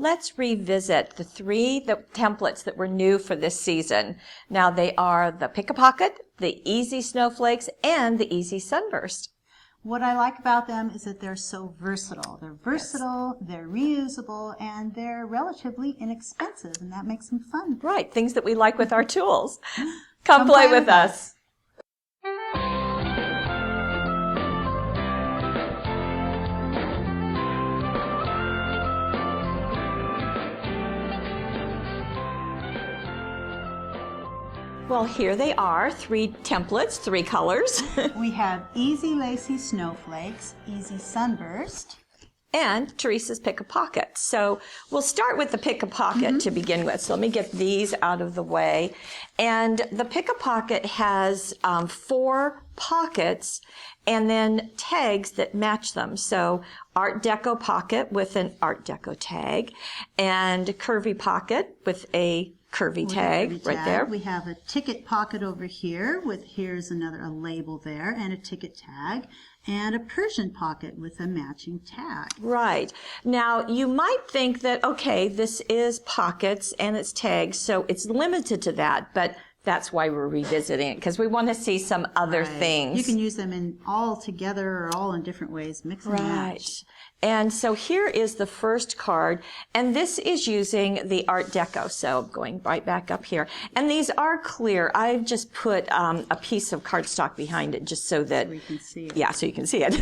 let's revisit the templates that were new for this season. Now they are the Pick-a-Pocket, the Easy Snowflakes, and the Easy Sunburst. What I like about them is that they're so versatile. They're versatile, yes. They're reusable, and they're relatively inexpensive, and that makes them fun. Right, things that we like with our tools. Come play with us. Well, here they are, 3 templates, 3 colors. We have Easy Lacy Snowflakes, Easy Sunburst, and Teresa's Pick-a-Pocket. So we'll start with the Pick-a-Pocket to begin with. So let me get these out of the way. And the Pick-a-Pocket has 4 pockets and then tags that match them. So Art Deco pocket with an Art Deco tag, and Curvy Pocket with a curvy tag right there. We have a ticket pocket over here with here's a label there and a ticket tag, and a Persian pocket with a matching tag. Right. Now you might think that, okay, this is pockets and it's tags, so it's limited to that, but that's why we're revisiting it, because we want to see some other things. You can use them in all together or all in different ways, mix and match. And so here is the first card, and this is using the Art Deco. So going right back up here. And these are clear. I've just put a piece of cardstock behind it just so that, we can see it. Yeah, so you can see it.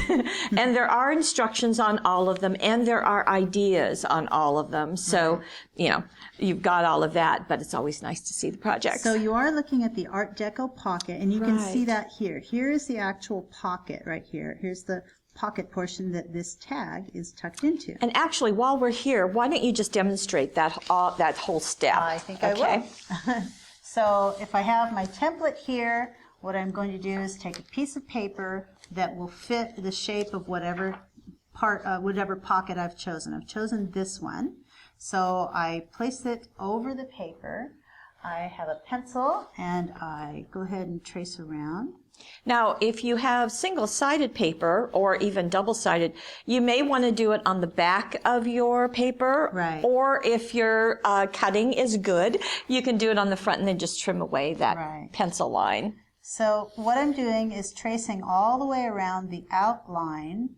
And there are instructions on all of them, and there are ideas on all of them. So, you know, you've got all of that, but it's always nice to see the projects. So you are looking at the Art Deco pocket, and you can see that here. Here is the actual pocket right here. Here's the pocket portion that this tag is tucked into. And actually, while we're here, why don't you just demonstrate that whole step? I think I will. So if I have my template here, what I'm going to do is take a piece of paper that will fit the shape of whatever pocket I've chosen. I've chosen this one. So I place it over the paper. I have a pencil, and I go ahead and trace around. Now, if you have single-sided paper or even double-sided, you may want to do it on the back of your paper. Right. Or if your cutting is good, you can do it on the front and then just trim away that pencil line. So what I'm doing is tracing all the way around the outline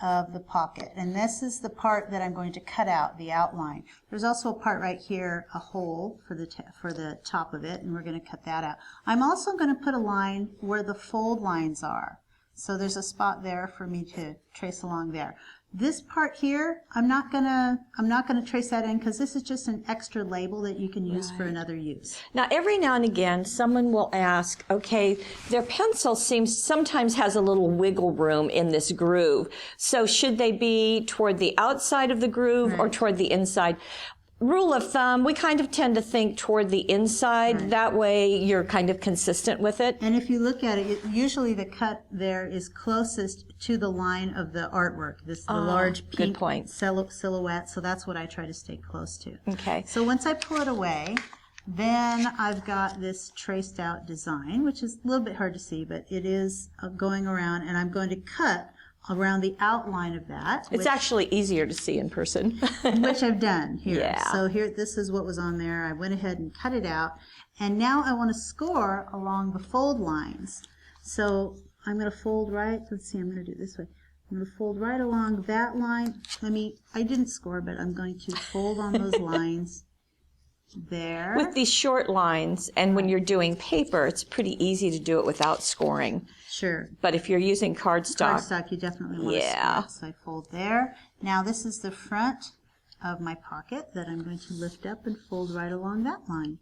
of the pocket, and this is the part that I'm going to cut out, the outline. There's also a part right here, a hole for the top of it, and we're going to cut that out. I'm also going to put a line where the fold lines are. So there's a spot there for me to trace along there. This part here, I'm not gonna trace that in because this is just an extra label that you can use for another use. Now, every now and again, someone will ask, okay, their pencil sometimes has a little wiggle room in this groove. So should they be toward the outside of the groove or toward the inside? Rule of thumb, we kind of tend to think toward the inside. That way you're kind of consistent with it. And if you look at it, usually the cut there is closest to the line of the artwork, the large pink silhouette, so that's what I try to stay close to. Okay. So once I pull it away, then I've got this traced out design, which is a little bit hard to see, but it is going around, and I'm going to cut around the outline of that. It's actually easier to see in person. Which I've done here. Yeah. So here, this is what was on there. I went ahead and cut it out. And now I want to score along the fold lines. So I'm going to fold let's see, I'm going to do it this way. I'm going to fold right along that line. I didn't score, but I'm going to fold on those lines there. With these short lines, and when you're doing paper, it's pretty easy to do it without scoring. Sure. But if you're using cardstock, you definitely want to score it. So I fold there. Now this is the front of my pocket that I'm going to lift up and fold right along that line.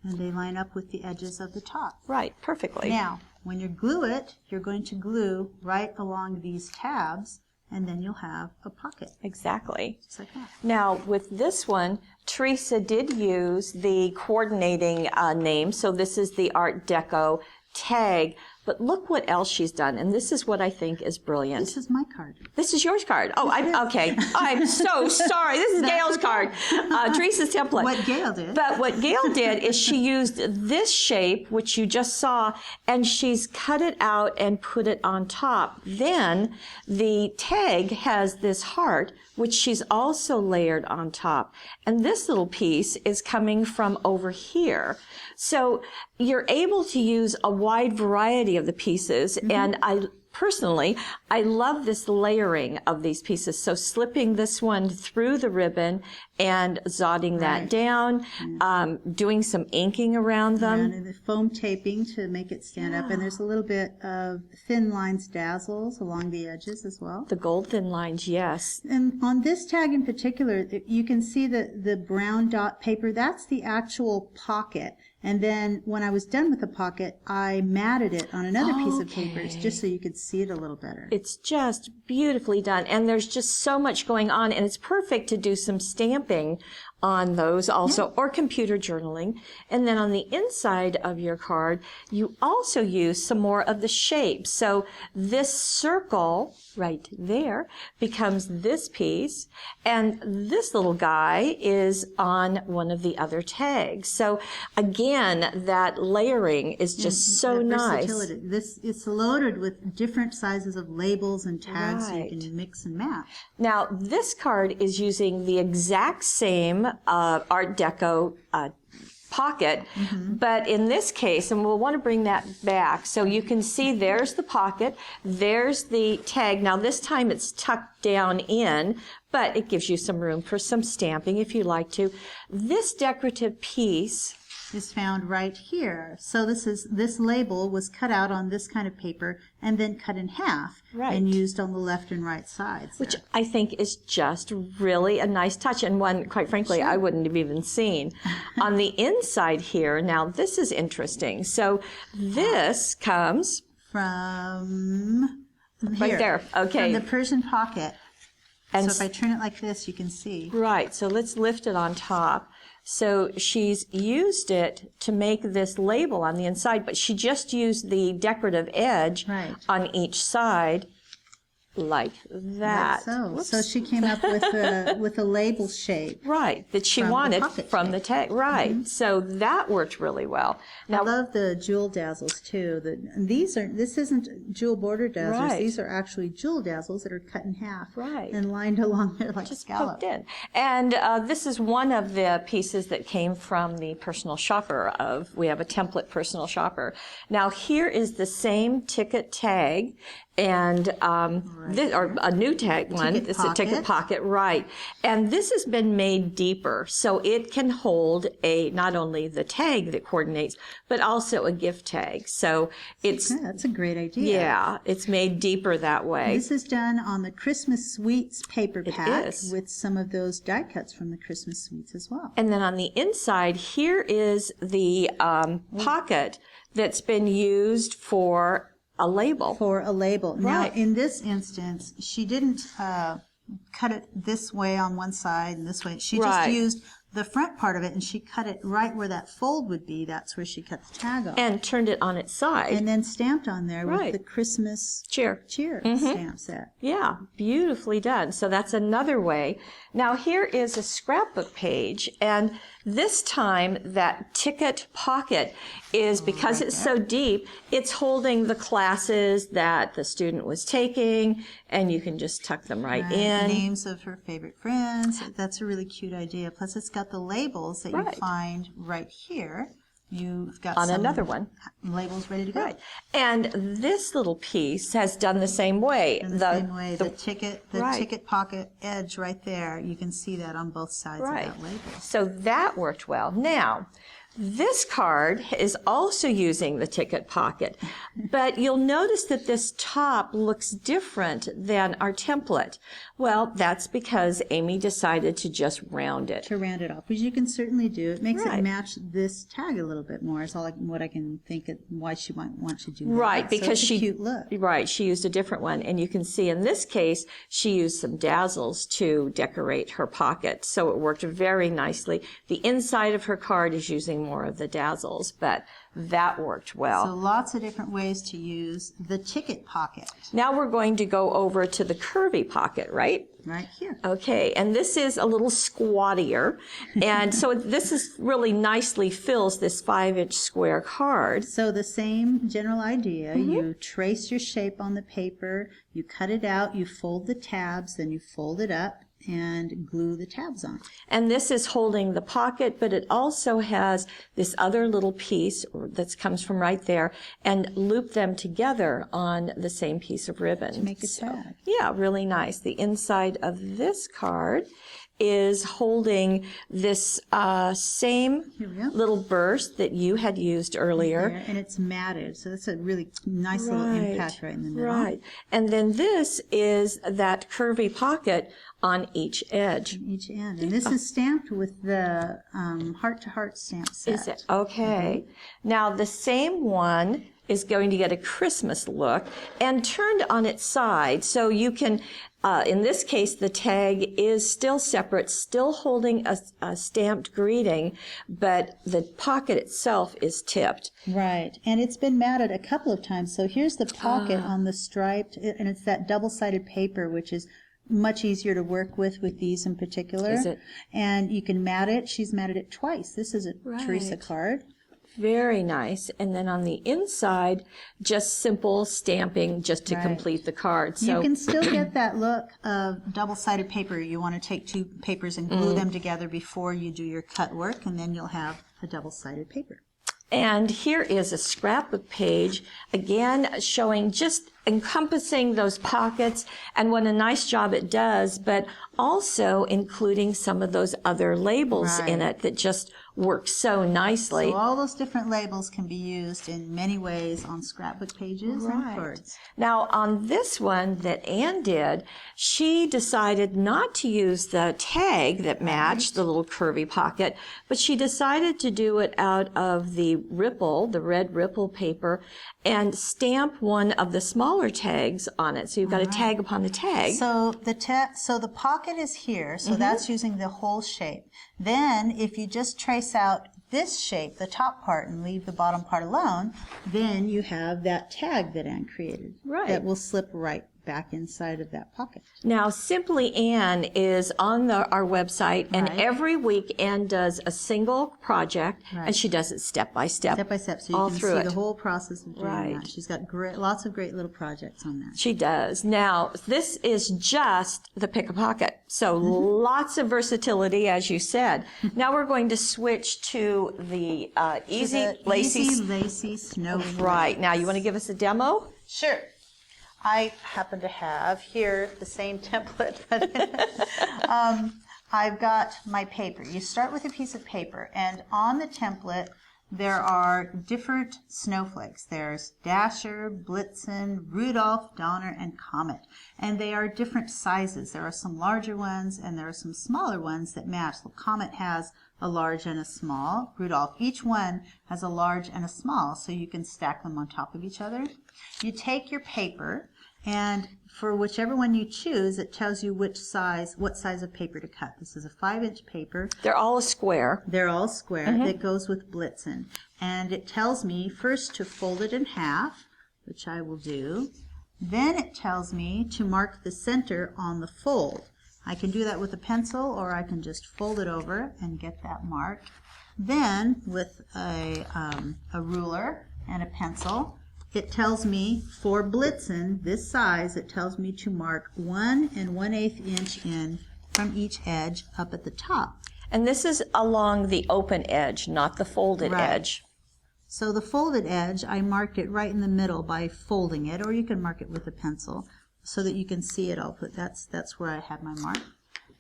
And they line up with the edges of the top. Right, perfectly. Now, when you glue it, you're going to glue right along these tabs, and then you'll have a pocket. Exactly. Just like that. Now, with this one, Teresa did use the coordinating name, so this is the Art Deco tag, But look what else she's done, and this is what I think is brilliant. This is my card. This is yours card. Oh, okay. I'm so sorry. This is Gail's card. Teresa's template. What Gail did. But what Gail did is she used this shape, which you just saw, and she's cut it out and put it on top. Then the tag has this heart, which she's also layered on top. And this little piece is coming from over here. So you're able to use a wide variety of the pieces. And Personally, I love this layering of these pieces. So slipping this one through the ribbon and zodding that down, doing some inking around them. And the foam taping to make it stand up. And there's a little bit of thin lines dazzles along the edges as well. The gold thin lines, yes. And on this tag in particular, you can see the brown dot paper. That's the actual pocket. And then when I was done with the pocket, I matted it on another piece of paper just so you could see it a little better. It's just beautifully done. And there's just so much going on. And it's perfect to do some stamping on those also, or computer journaling. And then on the inside of your card, you also use some more of the shapes. So this circle right there becomes this piece, and this little guy is on one of the other tags. So again, that layering is just so nice. Versatility. It's loaded with different sizes of labels and tags, so you can mix and match. Now, this card is using the exact same Art Deco pocket, but in this case, and we'll want to bring that back, so you can see there's the pocket, there's the tag. Now this time it's tucked down in, but it gives you some room for some stamping if you like to. This decorative piece is found right here. So this label was cut out on this kind of paper and then cut in half and used on the left and right sides. Which I think is just really a nice touch, and one, quite frankly, I wouldn't have even seen. On the inside here, now this is interesting. So this comes from right here, there. Okay. From the Persian pocket. And so if I turn it like this, you can see. Right. So let's lift it on top. So she's used it to make this label on the inside, but she just used the decorative edge on each side like that. So she came up with a label shape. Right, that she wanted from the tag. Right, so that worked really well. Now, I love the jewel dazzles too. This isn't jewel border dazzles. These are actually jewel dazzles that are cut in half and lined along there like a scallop. Poked in. And this is one of the pieces that came from the personal shopper we have a template personal shopper. Now here is the same ticket tag, and this, or a new tag one. It's a ticket pocket, right? And this has been made deeper, so it can hold not only the tag that coordinates, but also a gift tag. So that's a great idea. Yeah, it's made deeper that way. This is done on the Christmas Sweets paper pack with some of those die cuts from the Christmas Sweets as well. And then on the inside, here is the pocket that's been used for a label. Now, in this instance, she didn't cut it this way on one side and this way. She just used the front part of it, and she cut it right where that fold would be. That's where she cut the tag off. And turned it on its side. And then stamped on there with the Christmas cheer stamp set. Yeah, beautifully done. So that's another way. Now here is a scrapbook page, and this time that ticket pocket is, because it's so deep, it's holding the classes that the student was taking, and you can just tuck them right in. Names of her favorite friends. That's a really cute idea. Plus it's got the labels that you find right here. You've got on another one labels ready to go. Right. And this little piece has done the same way. The ticket pocket edge right there. You can see that on both sides of that label. So that worked well. Now, this card is also using the ticket pocket, but you'll notice that this top looks different than our template. Well, that's because Amy decided to just round it. To round it off, which you can certainly do. It makes it match this tag a little bit more. Is what I can think of why she might want to do that. Right, because so it's a cute look. Right, she used a different one, and you can see in this case she used some dazzles to decorate her pocket, so it worked very nicely. The inside of her card is using more of the dazzles, but that worked well. So lots of different ways to use the ticket pocket. Now we're going to go over to the Curvy Pocket, right? Right here. Okay, and this is a little squattier, and so this is really nicely fills this 5-inch square card. So the same general idea, you trace your shape on the paper, you cut it out, you fold the tabs, then you fold it up and glue the tabs on. And this is holding the pocket, but it also has this other little piece that comes from right there, and loop them together on the same piece of ribbon. To make a tag. Yeah, really nice. The inside of this card is holding this same little burst that you had used earlier. There, and it's matted, so that's a really nice little impact right in the middle. Right. And then this is that curvy pocket on each edge. Each end. And this is stamped with the heart-to-heart stamp set. Is it? Okay. Now the same one is going to get a Christmas look and turned on its side, so you can, in this case, the tag is still separate, still holding a stamped greeting, but the pocket itself is tipped. Right, and it's been matted a couple of times. So here's the pocket on the striped, and it's that double-sided paper, which is much easier to work with these in particular. Is it? And you can mat it. She's matted it twice. This is a Teresa card. Very nice. And then on the inside, just simple stamping just to complete the card. So you can still get that look of double-sided paper. You want to take two papers and glue them together before you do your cut work, and then you'll have a double-sided paper. And here is a scrapbook page, again showing just encompassing those pockets and what a nice job it does, but also including some of those other labels in it that just work so nicely. So all those different labels can be used in many ways on scrapbook pages and cards. Now on this one that Anne did, she decided not to use the tag that matched the little curvy pocket, but she decided to do it out of the ripple, the red ripple paper, and stamp one of the smaller tags on it. So you've got a tag upon the tag. So the pocket is here, so that's using the whole shape. Then if you just trace out this shape, the top part, and leave the bottom part alone, then you have that tag that Anne created. Right. That will slip right back inside of that pocket. Now, Simply Anne is on our website, and every week Anne does a single project, and she does it step by step. Step by step, so you all can through see it. the whole process of doing that. She's got lots of great little projects on there. She does. Now, this is just the Pick a Pocket, so lots of versatility, as you said. Now we're going to switch to the Easy Lacy Snowflakes. Right. Now, you want to give us a demo? Sure. I happen to have here the same template. I've got my paper. You start with a piece of paper, and on the template there are different snowflakes. There's Dasher, Blitzen, Rudolph, Donner, and Comet. And they are different sizes. There are some larger ones and there are some smaller ones that match. The Comet has a large and a small. Rudolph, each one has a large and a small, so you can stack them on top of each other. You take your paper, and for whichever one you choose, it tells you what size of paper to cut. This is a 5-inch paper. They're all a square. They're all square. That goes with Blitzen. And it tells me first to fold it in half, which I will do. Then it tells me to mark the center on the fold. I can do that with a pencil, or I can just fold it over and get that mark. Then, with a ruler and a pencil, it tells me for Blitzen, this size, it tells me to mark 1 1/8 inch in from each edge up at the top. And this is along the open edge, not the folded edge. So the folded edge, I marked it right in the middle by folding it, or you can mark it with a pencil so that you can see it. I'll put that's where I have my mark.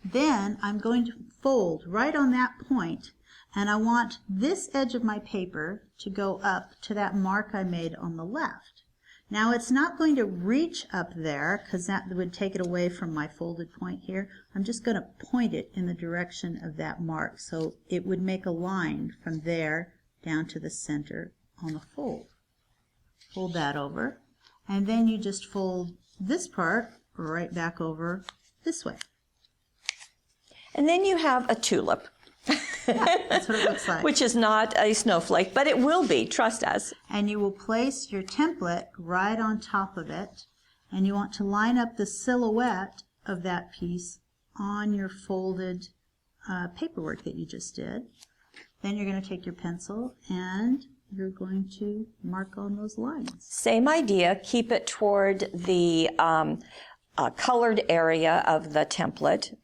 Then I'm going to fold right on that point, and I want this edge of my paper to go up to that mark I made on the left. Now it's not going to reach up there because that would take it away from my folded point here. I'm just going to point it in the direction of that mark, so it would make a line from there down to the center on the fold. Fold that over, and then you just fold this part right back over this way. And then you have a tulip. Yeah, that's what it looks like. Which is not a snowflake, but it will be, trust us. And you will place your template right on top of it, and you want to line up the silhouette of that piece on your folded paperwork that you just did. Then you're going to take your pencil and you're going to mark on those lines. Same idea, keep it toward the colored area of the template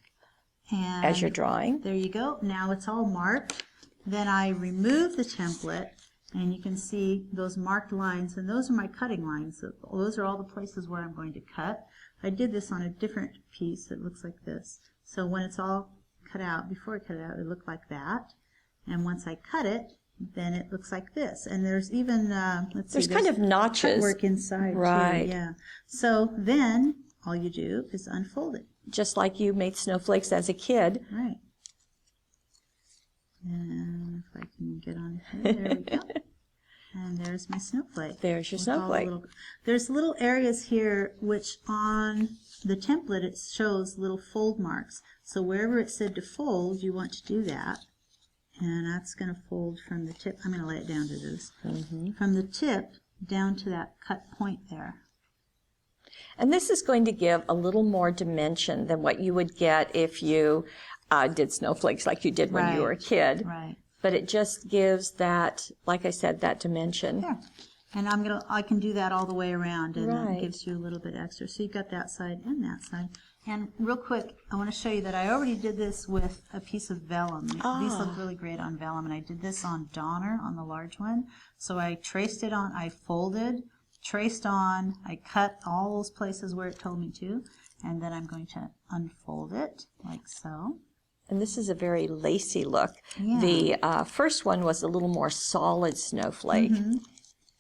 And as you're drawing. there you go. Now it's all marked. Then I remove the template, and you can see those marked lines, and those are my cutting lines. Those are all the places where I'm going to cut. I did this on a different piece that looks like this. So when it's all cut out, before I cut it out, it looked like that. And once I cut it, then it looks like this. And there's even, There's kind of notches. Work inside Right. too. Yeah. So then all you do is unfold it. Just like you made snowflakes as a kid. Right. And if I can get on here, there we go. And there's my snowflake. There's your With all the snowflake. There's little areas here which on the template it shows little fold marks. So wherever it said to fold, you want to do that. And that's going to fold from the tip. I'm going to lay it down to this. From the tip down to that cut point there. And this is going to give a little more dimension than what you would get if you did snowflakes like you did when you were a kid. Right. But it just gives that, like I said, that dimension. Yeah. And I can do that all the way around, and Right. that gives you a little bit extra. So you've got that side and that side. And real quick, I want to show you that I already did this with a piece of vellum. These look really great on vellum, and I did this on Donner, on the large one. So I traced it on, I folded, traced on, I cut all those places where it told me to, and then I'm going to unfold it like so. And this is a very lacy look. Yeah. The first one was a little more solid snowflake.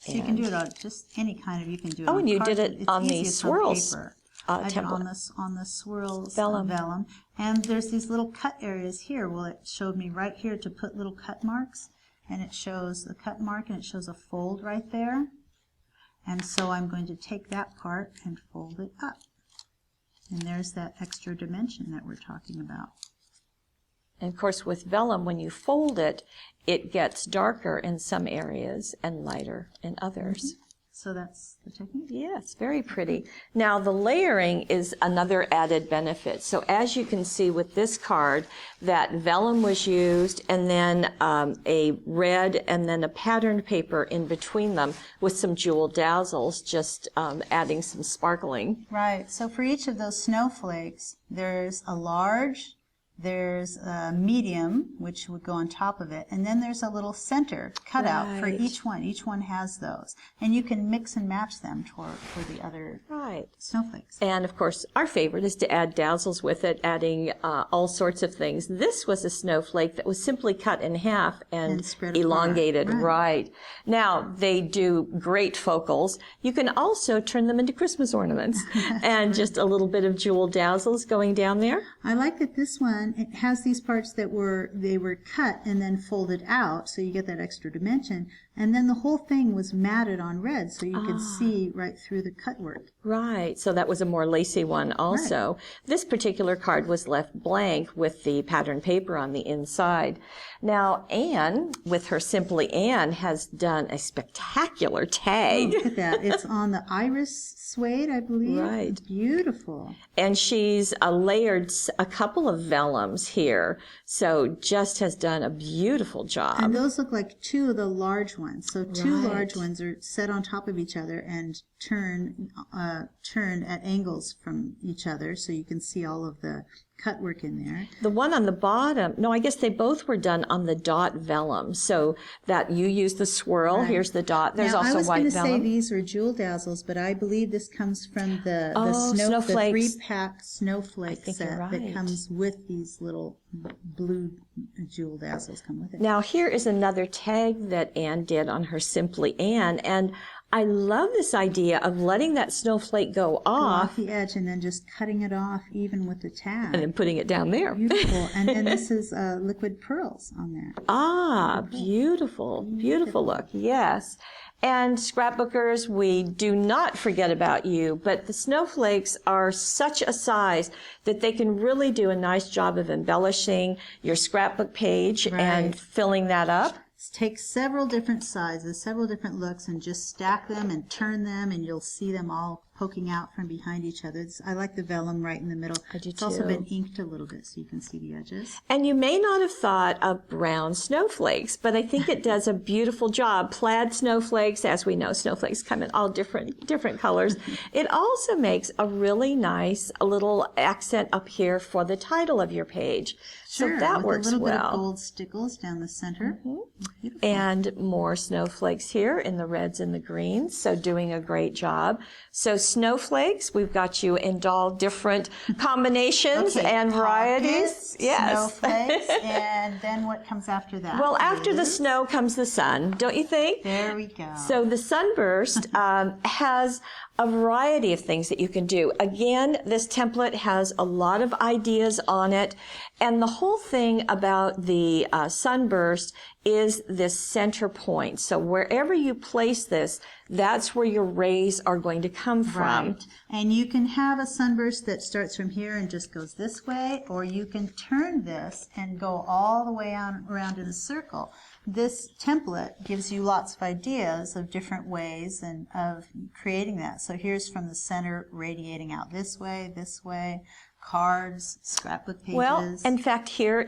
So you can do it on just any kind of, you can do it Oh, on and you did cardboard. it It's on the easiest swirls, paper. I did template. on the swirls Vellum. And there's these little cut areas here. Well, it showed me right here to put little cut marks, and it shows the cut mark, and it shows a fold right there. And so I'm going to take that part and fold it up. And there's that extra dimension that we're talking about. And of course, with vellum, when you fold it, it gets darker in some areas and lighter in others. So that's the technique. Yes, very pretty. Now, the layering is another added benefit. So as you can see with this card, that vellum was used, and then a red and then a patterned paper in between them with some jewel dazzles, just adding some sparkling. Right. So for each of those snowflakes, there's a large, there's a medium, which would go on top of it, and then there's a little center cutout for Right. each one. Each one has those. And you can mix and match them for the other Right. snowflakes. And of course, our favorite is to add dazzles with it, adding all sorts of things. This was a snowflake that was simply cut in half and spread apart. elongated. Right. Right. Now, they do great focals. You can also turn them into Christmas ornaments and just a little bit of jewel dazzles going down there. I like that this one, it has these parts that were cut and then folded out, so you get that extra dimension. And then the whole thing was matted on red, so you could see right through the cut work. Right. So that was a more lacy one also. This particular card was left blank with the patterned paper on the inside. Now, Anne, with her Simply Anne, has done a spectacular tag. Look at that. It's on the iris suede, I believe. Right. Beautiful. And she's layered a couple of vellums here. So just has done a beautiful job. And those look like two of the large ones. So two Right. large ones are set on top of each other and turn at angles from each other, so you can see all of the cut work in there. The one on the bottom, no, I guess they both were done on the dot vellum. So that you use the swirl. Right. Here's the dot. There's now, also I was white going to say vellum. these were jewel dazzles, but I believe this comes from the snowflakes. 3-pack snowflake think you're set right. that comes with these little blue jewel dazzles come with it. Now here is another tag that Anne did on her Simply Anne, and I love this idea of letting that snowflake go off off the edge and then just cutting it off even with the tag. and then putting it down there. Beautiful. And this is liquid pearls on there. Ah, beautiful, beautiful look, yes. And scrapbookers, we do not forget about you, but the snowflakes are such a size that they can really do a nice job of embellishing your scrapbook page and filling that up. Take several different sizes, several different looks, and just stack them and turn them, and you'll see them all poking out from behind each other. I like the vellum right in the middle. I do it's too. Also been inked a little bit so you can see the edges. And you may not have thought of brown snowflakes, but I think it does a beautiful job. Plaid snowflakes, as we know, snowflakes come in all different colors. It also makes a really nice little accent up here for the title of your page. Sure, so that with works a little well. bit of gold stickles down the center. Beautiful. And more snowflakes here in the reds and the greens, so doing a great job. So snowflakes, we've got you in all different combinations and varieties. Yes. Snowflakes, and then what comes after that? Well, after the snow comes the sun, don't you think? There we go. So the Sunburst has a variety of things that you can do. Again, this template has a lot of ideas on it, and the whole thing about the Sunburst is this center point. So wherever you place this, that's where your rays are going to come from. Right. And you can have a sunburst that starts from here and just goes this way, or you can turn this and go all the way on around in a circle. This template gives you lots of ideas of different ways and of creating that. So here's from the center radiating out this way, cards, scrapbook pages. Well, in fact, here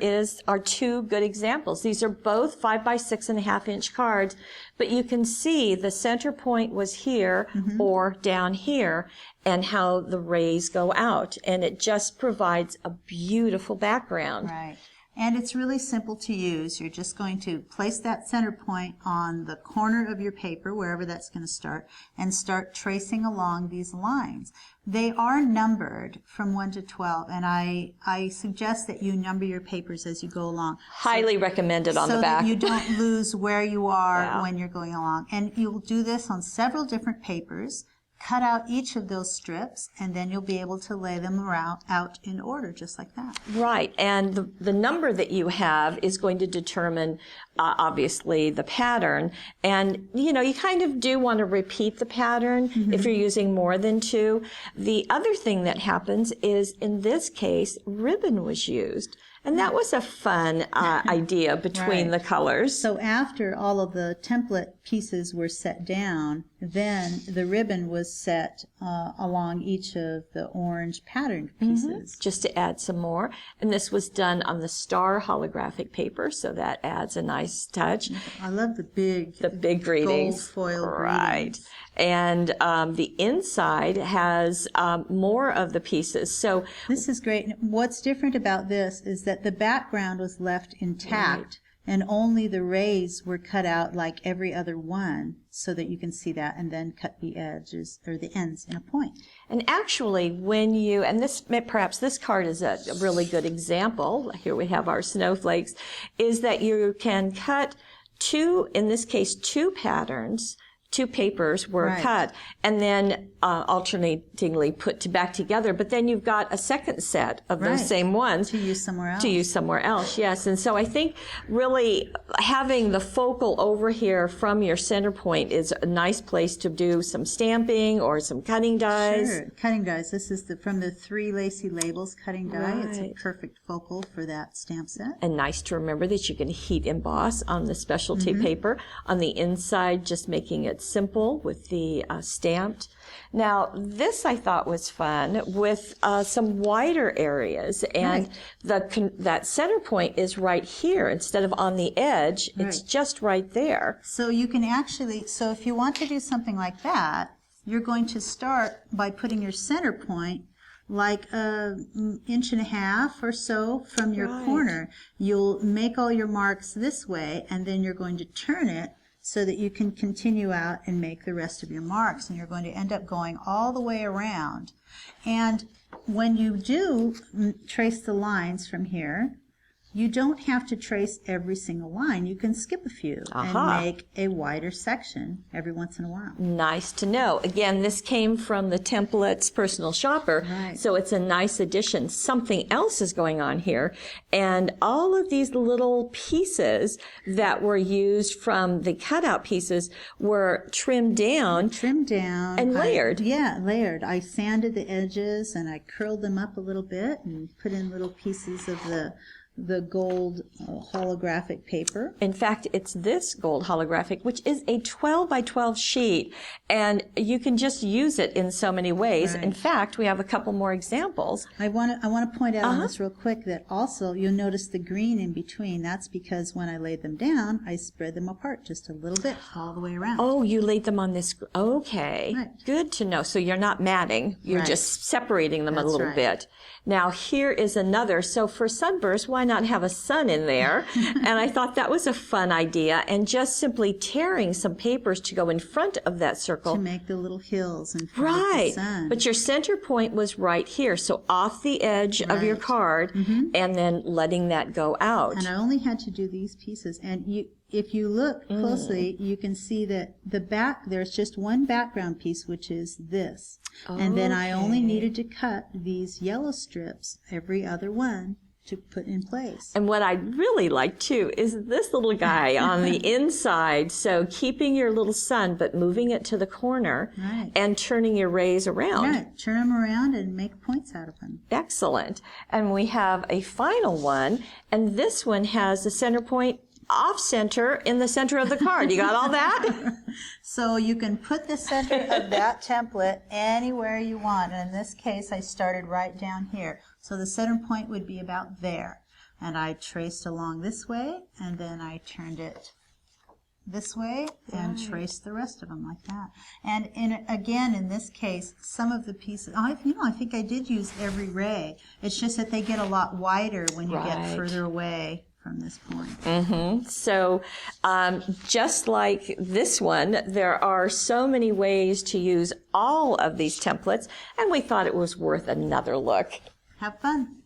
are two good examples. These are both 5 by 6.5 inch cards, but you can see the center point was here or down here and how the rays go out. And it just provides a beautiful background. Right. And it's really simple to use. You're just going to place that center point on the corner of your paper, wherever that's going to start, and start tracing along these lines. They are numbered from 1 to 12, and I suggest that you number your papers as you go along. Highly recommended on the back. So that you don't lose where you are when you're going along. And you'll do this on several different papers. Cut out each of those strips, and then you'll be able to lay them out in order, just like that. Right, and the number that you have is going to determine, obviously, the pattern. And, you know, you kind of do want to repeat the pattern if you're using more than 2. The other thing that happens is, in this case, ribbon was used. And that was a fun idea between the colors. So after all of the template pieces were set down, then the ribbon was set along each of the orange patterned pieces. Just to add some more. And this was done on the star holographic paper, so that adds a nice touch. I love the big greetings. Gold foil greetings. And the inside has more of the pieces. So this is great. What's different about this is that the background was left intact, and only the rays were cut out like every other one, so that you can see that, and then cut the edges or the ends in a point. And actually, when you, and perhaps this card is a really good example, here we have our snowflakes, is that you can cut 2, in this case, 2 patterns. 2 papers were cut and then alternatingly put back together, but then you've got a second set of those same ones to use somewhere else. Yes. And so I think really having the focal over here from your center point is a nice place to do some stamping or some cutting dies. Sure, cutting dies. This is from the 3 Lacy Labels cutting die. It's a perfect focal for that stamp set. And nice to remember that you can heat emboss on the specialty paper on the inside, just making it simple with the stamped. Now, this I thought was fun with some wider areas, and that center point is right here instead of on the edge. It's just right there. So you can actually, so if you want to do something like that, you're going to start by putting your center point like 1.5 inches or so from your corner. You'll make all your marks this way, and then you're going to turn it so that you can continue out and make the rest of your marks, and you're going to end up going all the way around. And when you do trace the lines from here, you don't have to trace every single line. You can skip a few and make a wider section every once in a while. Nice to know. Again, this came from the Templates Personal Shopper, so it's a nice addition. Something else is going on here, and all of these little pieces that were used from the cutout pieces were trimmed down and layered. Layered. I sanded the edges and I curled them up a little bit and put in little pieces of the gold holographic paper. In fact, it's this gold holographic, which is a 12 by 12 sheet, and you can just use it in so many ways. In fact, we have a couple more examples. I want to point out on this real quick that also you'll notice the green in between. That's because when I laid them down, I spread them apart just a little bit all the way around. Oh, you laid them on this. Okay. Good to know. So you're not matting. You're just separating them a little bit. Now, here is another. So for Sunburst, why not have a sun in there? And I thought that was a fun idea. And just simply tearing some papers to go in front of that circle. To make the little hills in front of the sun. But your center point was right here. So off the edge of your card and then letting that go out. And I only had to do these pieces. And if you look closely, you can see that there's just one background piece, which is this. And then I only needed to cut these yellow strips, every other one, to put in place. And what I really like too is this little guy on the inside. So keeping your little sun, but moving it to the corner and turning your rays around. Turn them around and make points out of them. Excellent. And we have a final one, and this one has the center point off center in the center of the card. You got all that? So you can put the center of that template anywhere you want. And in this case, I started right down here. So the center point would be about there. And I traced along this way, and then I turned it this way and traced the rest of them like that. And again, in this case, some of the pieces, I think I did use every ray. It's just that they get a lot wider when you get further away from this point. So just like this one, there are so many ways to use all of these templates, and we thought it was worth another look. Have fun.